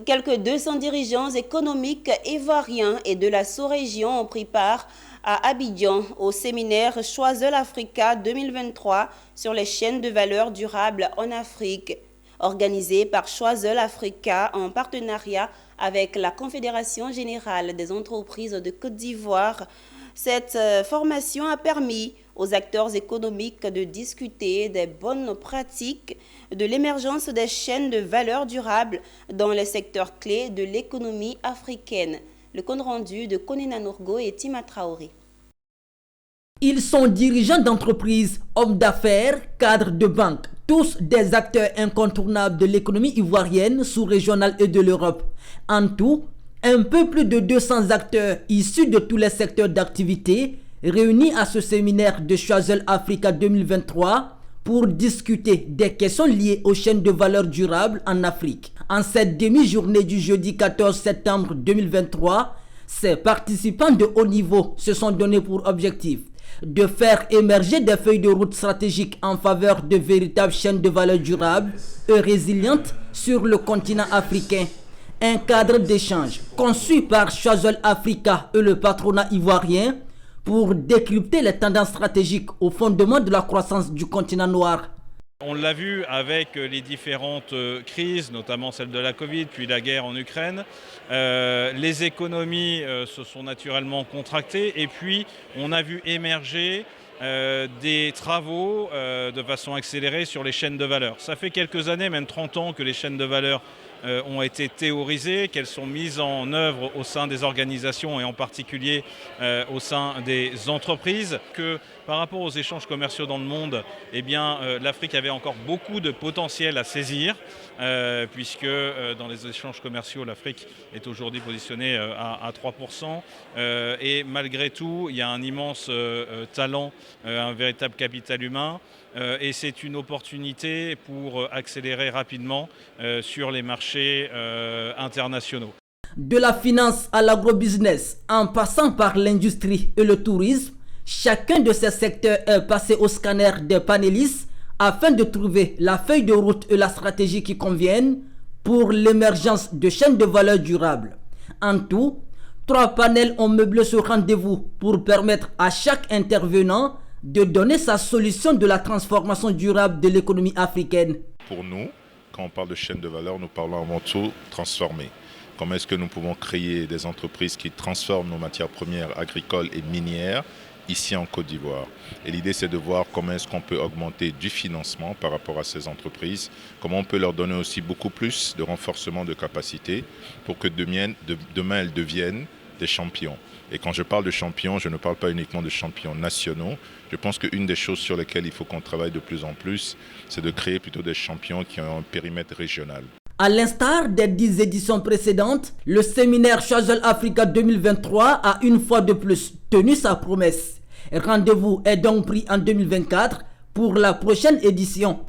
Quelques 200 dirigeants économiques ivoiriens et de la sous-région ont pris part à Abidjan au séminaire Choiseul Africa 2023 sur les chaînes de valeur durables en Afrique, organisé par Choiseul Africa en partenariat avec la Confédération générale des entreprises de Côte d'Ivoire. Cette formation a permis aux acteurs économiques de discuter des bonnes pratiques de l'émergence des chaînes de valeur durables dans les secteurs clés de l'économie africaine. Le compte rendu de Konina Nourgo et Tima Traoré. Ils sont dirigeants d'entreprises, hommes d'affaires, cadres de banque, tous des acteurs incontournables de l'économie ivoirienne, sous-régionale et de l'Europe. En tout, un peu plus de 200 acteurs issus de tous les secteurs d'activité réunis à ce séminaire de Choiseul Africa 2023 pour discuter des questions liées aux chaînes de valeur durables en Afrique. En cette demi-journée du jeudi 14 septembre 2023, ces participants de haut niveau se sont donnés pour objectif de faire émerger des feuilles de route stratégiques en faveur de véritables chaînes de valeur durables et résilientes sur le continent africain. Un cadre d'échange conçu par Choiseul Africa et le patronat ivoirien pour décrypter les tendances stratégiques au fondement de la croissance du continent noir. On l'a vu avec les différentes crises, notamment celle de la Covid, puis la guerre en Ukraine. Les économies se sont naturellement contractées et puis on a vu émerger des travaux de façon accélérée sur les chaînes de valeur. Ça fait quelques années, même 30 ans, que les chaînes de valeur ont été théorisées, qu'elles sont mises en œuvre au sein des organisations et en particulier au sein des entreprises, que par rapport aux échanges commerciaux dans le monde, eh bien, l'Afrique avait encore beaucoup de potentiel à saisir, puisque dans les échanges commerciaux, l'Afrique est aujourd'hui positionnée à 3%. Et malgré tout, il y a un immense talent, un véritable capital humain. Et c'est une opportunité pour accélérer rapidement sur les marchés internationaux. De la finance à l'agrobusiness, en passant par l'industrie et le tourisme, chacun de ces secteurs est passé au scanner des panélistes afin de trouver la feuille de route et la stratégie qui conviennent pour l'émergence de chaînes de valeur durables. En tout, 3 panels ont meublé ce rendez-vous pour permettre à chaque intervenant de donner sa solution de la transformation durable de l'économie africaine. Pour nous, quand on parle de chaîne de valeur, nous parlons avant tout transformer. Comment est-ce que nous pouvons créer des entreprises qui transforment nos matières premières agricoles et minières ici en Côte d'Ivoire. Et l'idée, c'est de voir comment est-ce qu'on peut augmenter du financement par rapport à ces entreprises, comment on peut leur donner aussi beaucoup plus de renforcement de capacité pour que demain elles deviennent des champions. Et quand je parle de champions, je ne parle pas uniquement de champions nationaux. Je pense qu'une des choses sur lesquelles il faut qu'on travaille de plus en plus, c'est de créer plutôt des champions qui ont un périmètre régional. À l'instar des 10 éditions précédentes, le séminaire Choiseul Africa 2023 a une fois de plus tenu sa promesse. Rendez-vous est donc pris en 2024 pour la prochaine édition.